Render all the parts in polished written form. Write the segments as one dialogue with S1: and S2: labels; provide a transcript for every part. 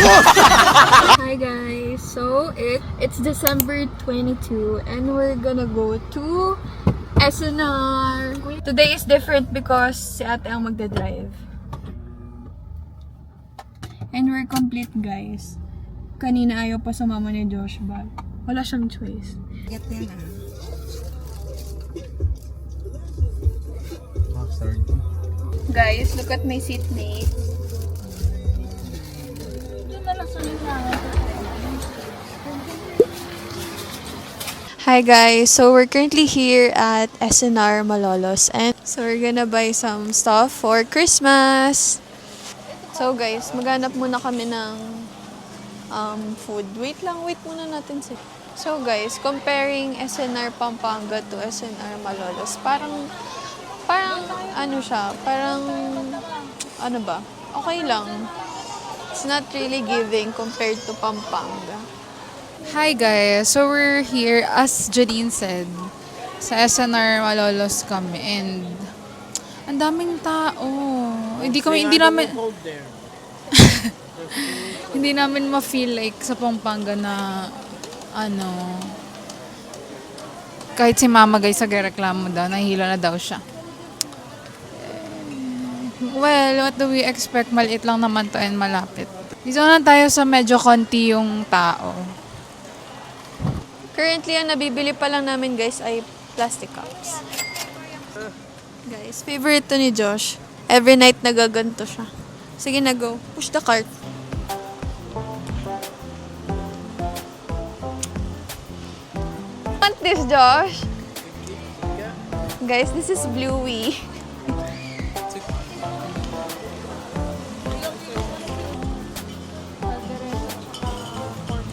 S1: Hi guys, so it's December 22 and we're gonna go to SNR. Today is different because si ate ang magdadrive. And we're complete guys. Kanina ayaw pa sumama ni Josh but wala siyang choice.
S2: Get din
S1: Guys, look at my seatmate. Hi guys, so we're currently here at SNR Malolos and so we're gonna buy some stuff for Christmas. So guys, maghanap muna kami ng food. Wait muna natin sila. So guys, comparing SNR Pampanga to SNR Malolos, parang ano siya, parang ano ba? Okay lang. It's not really giving compared to Pampanga.
S3: Hi guys! So we're here, as Janine said, sa SNR Malolos kami and ang daming tao. Hindi namin hindi namin ma-feel like sa Pampanga na ano kahit si mama guys nagreklamo daw, nahihilo na daw siya. Well, what do we expect? Maliit lang naman to and malapit. Dito na tayo sa medyo konti yung tao.
S1: Currently, ang nabibili pa lang namin guys ay plastic cups. Guys, favorite to ni Josh. Every night nagaganto siya. Sige na, go. Push the cart. Want this, Josh? Guys, this is Bluey.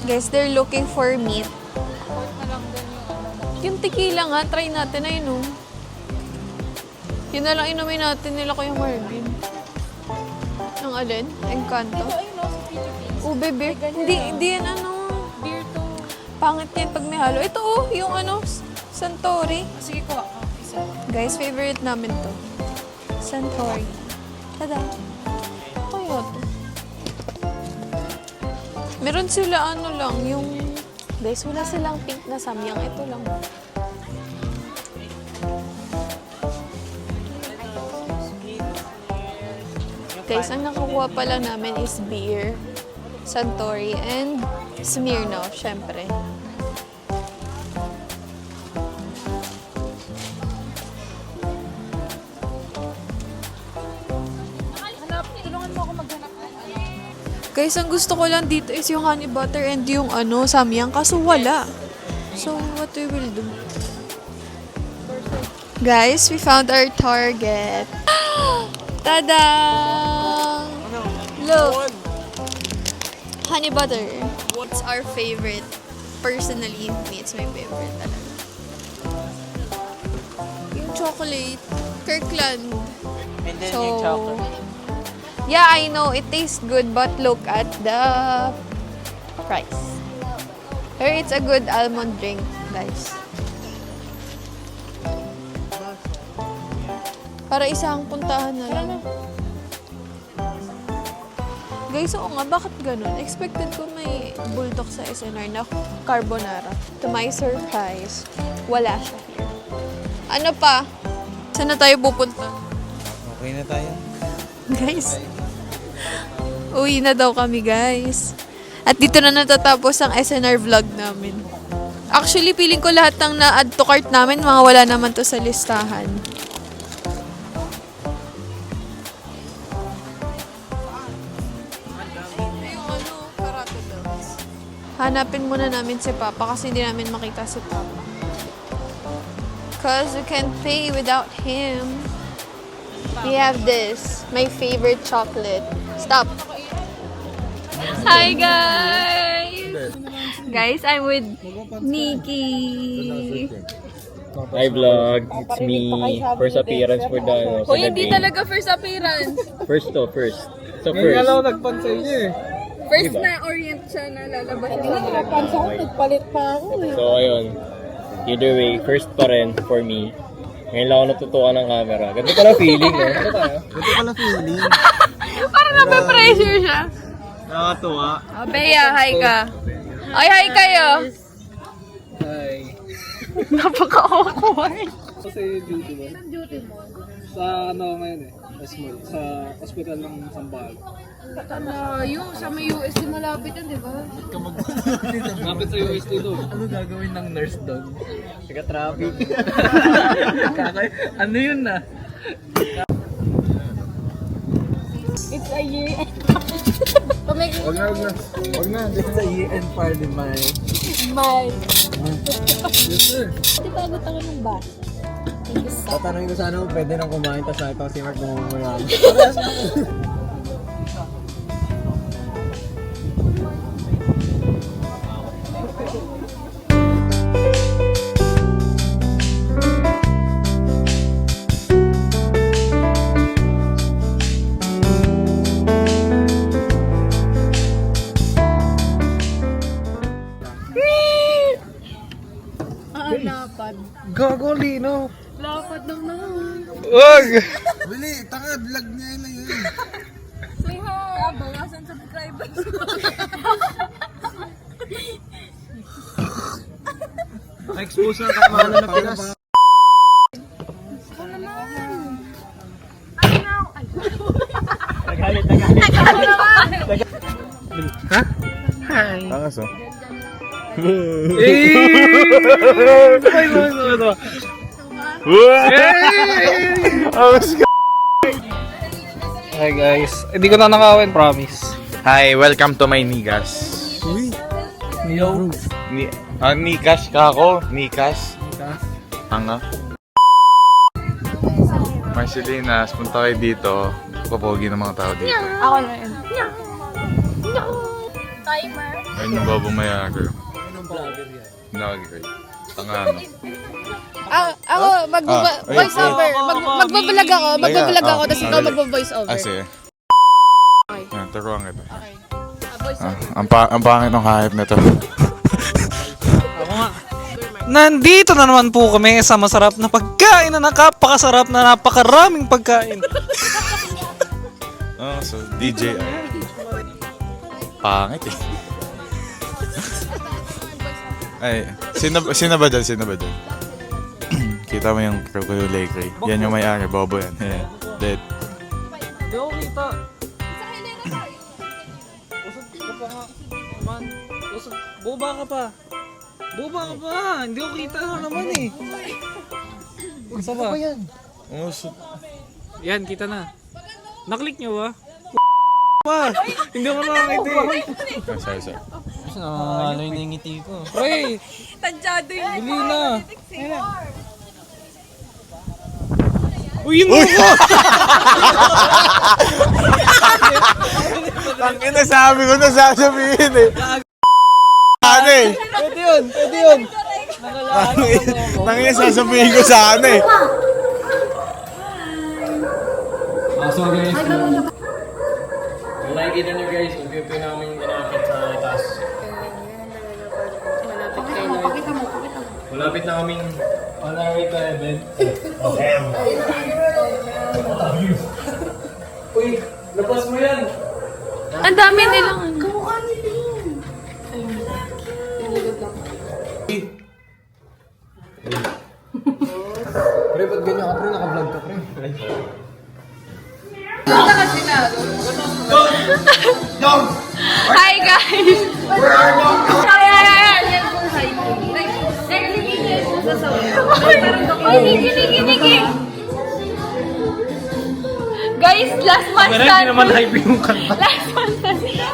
S1: Guys, they're looking for meat. Yung tequila nga, try natin. Ayun, no? Yun na lang inumin natin nila Kuya Marvin. Ang alin? Encanto? Ube beer. Hindi yan ano.
S3: Beer to.
S1: Pangit yan pag may halo. Ito oh, yung ano, Santori.
S3: Sige ko. Isa.
S1: Guys, favorite namin to. Santori. Tada. Kaya to. Meron sila ano lang, yung... Guys, wala silang pink na samyang. Ito lang. Guys, ang nakukuha pala namin is beer, Santori, and Smirnoff, syempre.
S3: Tulungan mo ako maghanap.
S1: Guys, ang gusto ko lang dito is yung honey butter and yung ano, samyang, kaso wala. So, what we will do? Guys, we found our target. Tada! Look! Honey butter. What's our favorite? Personally, me, it's my favorite talaga. Yung chocolate. Kirkland.
S2: And then
S1: So,
S2: yung chocolate.
S1: yeah, I know it tastes good, but look at the price. Pero it's a good almond drink, guys. Para isang puntahan na lang. Guys, oo nga, bakit ganun? Expected ko may bulldog sa SNR na carbonara. To my surprise, wala siya here. Ano pa? Saan na tayo pupunta?
S2: Okay na tayo.
S1: Guys, uwi na daw kami, guys. At dito na natatapos ang SNR vlog namin. Actually, feeling ko lahat ng na-add to cart namin, mga wala naman to sa listahan. Hanapin muna namin si Papa kasi hindi namin makita si Papa. Because we can't pay without him. We have this, my favorite chocolate. Stop. Hi guys! Guys, I'm with Nikki.
S4: Hi vlog, it's me. First appearance for the
S1: Hoy, hindi talaga first appearance.
S4: First. So
S2: Ngayon
S4: first.
S2: lang ako nagpansay niya eh.
S1: First na orient siya na lalabas siya.
S2: Nagpalit pa ako eh.
S4: So ayun, either way, first pa rin for me. Ngayon lang ako natutukan ng camera. Ganito pala feeling, no?
S2: Ito pala feeling.
S1: Parang nape-pressure siya.
S2: Nakakatuwa.
S3: Oh, Bea, hi ka. Ay, hi kayo.
S2: Hi.
S3: Napaka-awkward.
S2: Kasi duty mo. Saan duty mo? Sa ano ngayon eh. Sa hospital ng Sambal.
S3: Yung sa may USD malapit yan, di ba?
S2: Kapit sa UST doon. Ano gagawin ng nurse doon? Taga-traffic. Ano yun na?
S5: It's a year end.
S2: Wag na. Wag na. It's a year-end party, May.
S5: May.
S2: Yes, sir.
S5: Di ba agot ako ng bus?
S2: Tatanungin ko sana kung pwede nang kumain, tapos nakita ko si Mark bumumuyami.
S5: Lapad.
S2: Gago, Lino.
S5: Lapad lang naman.
S2: Wag! Bili, tanga, vlog niya yun na yun.
S5: Say hi! Bawasan subscribers.
S2: Na-expose na kamala na Pinas. Nagalit. Ha? Hi. Angas oh.
S6: Hi guys, hindi ko na nakawin, promise.
S7: Hi, welcome to my Nigas.
S6: Yo.
S7: Nikas ka ako? Nikas? Anga? Marcelinas, punta kayo dito. Papogi ng mga tao dito.
S5: Ako na yun. Timer.
S7: Ayun yung babong mayager. Nag-great. Tanga ano.
S5: Ako, voice over. Magbabalag ako. Magbabalag ako, tapos ikaw magbaboice over.
S7: Sige. Turuan kita. Ang pangit ng hype nito.
S6: Nandito na naman po kami sa masarap na pagkain na napakasarap na napakaraming pagkain.
S7: So DJ. Pangit eh. Ay, sino ba dyan? Kita mo yung Crocodile Lake. Yan yung may-ari, bobo yan. Dead.
S6: Hindi ako kita. Usap ka pa nga. Man, usap. Boba ka pa. Hindi ako kita na naman eh. Isa ba? Yan, kita na. Naklik nyo ba? Pa! Hindi ako nakakita eh.
S7: Sorry.
S6: Ano yung ngiti ko? Pre!
S5: Tansyado yun.
S6: Bili na! Uy, yun mo!
S7: Tangin na sabi ko na sasabihin eh. Ano eh?
S6: Pwede yun!
S7: Tangin na sasabihin ko sana eh.
S2: So guys,
S4: Kung nakikita nyo guys, unti-unti namin inakit sa taas. Malapit na kaming on our way to heaven. Uy, labas mo yan!
S1: Ang dami nilang ano.
S2: pre, ba't ganyan ka pre? Naka-vlog ka pre.
S1: Hi guys! Guys, last month
S6: Hindi naman live yung kanta.
S1: Last month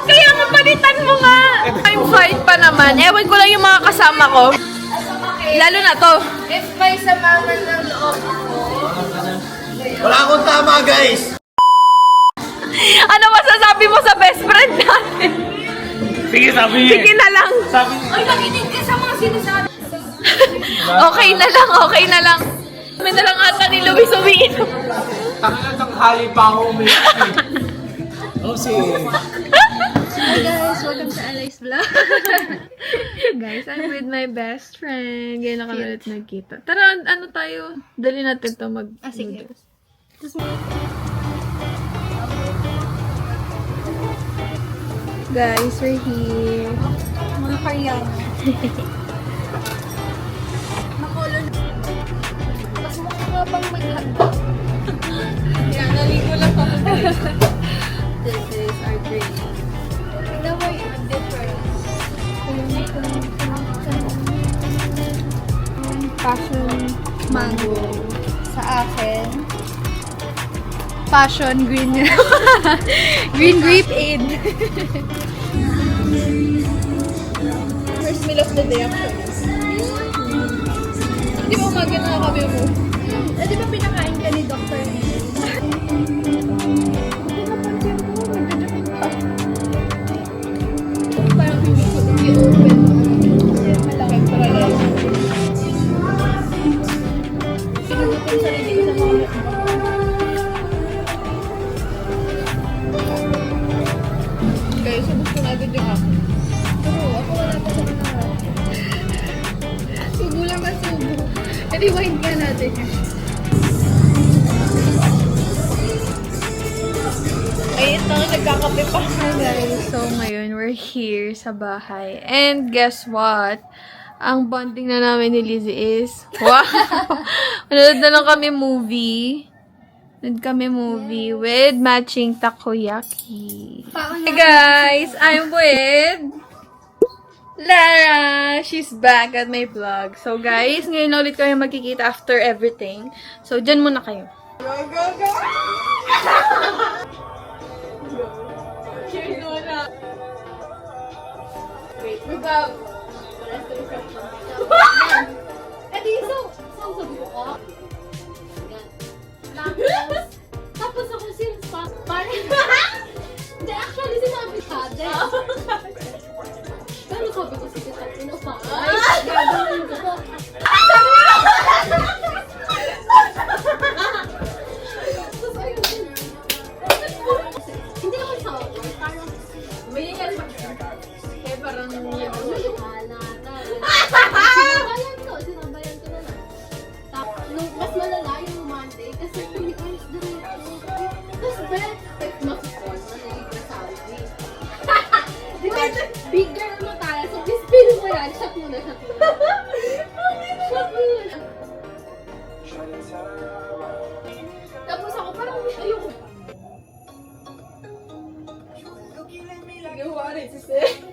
S1: kaya nga palitan mo nga! I'm fine pa naman. Ewan ko lang yung mga kasama ko. Lalo na to.
S5: If may samaman ng loob ko.
S2: Wala akong tama guys!
S1: Ano masasabi mo sa best friend natin?
S6: Sige, sabi niya.
S1: Sige na lang.
S5: Ay, nakinig ka sa mga sinasabi.
S1: Okay na lang. Kami na lang ata ni Luis umiinom.
S6: Tanghali pa ako umiyak.
S1: Hi guys, welcome to Alice Vlog. Guys, I'm with my best friend. Ngayon na kami ulit nagkita. Tara, ano tayo? Dali natin to mag...
S5: Sige.
S1: Guys, we're here.
S5: Mga kaya. Nakulon. Mas mukha nga pang may handa.
S1: Yan, naligo lang ako.
S5: This is our drink. Tignan mo yung difference.
S1: Passion
S5: Mango. Sa akin, passion green. Green grape aid.
S1: First meal of the day, actually. Hindi mo umaga na kami mo.
S5: Di ba pinakain ka ni Dr. Lee?
S1: Parang hindi ko i-open. Kasi malaki paralel. Pinugot yung sarili ko sa mga guys, subos ko na agad yung ako.
S5: Pero ako wala pa sa mga.
S1: Subo lang na subo.
S5: I-rewind ka natin.
S1: Ay, ito, nagkakape pa. Hi guys, so ngayon we're here sa bahay. And guess what? Ang bonding na namin ni Lizzie is, wow! Manood na lang kami movie. Manood kami movie with matching takoyaki. Hey guys, I'm with Lara! She's back at my vlog. So guys, ngayon na ulit kayo magkikita after everything. So, dyan muna kayo. Cheers muna! Wait, we're back!
S5: Eh di, so sabi ko ka. Tapos ako since parang, hindi, actually sinabi ka, pero sabi ko si Tita Pino pa. Ay, gagawin ko. Tapos ayun. Hindi naman sa ako, parang,
S1: May nangyari ba? Kaya parang
S5: sinabayan ko na lang. Nung mas malala yung Monday, kasi 3 hours diretso. Tapos like, makikon, manalig na sabi. Di ba, big girl mo tayo, so bispil mo yan, shot muna. Shot muna. Tapos ako parang, ayoko.
S1: Gawa rin si Sir.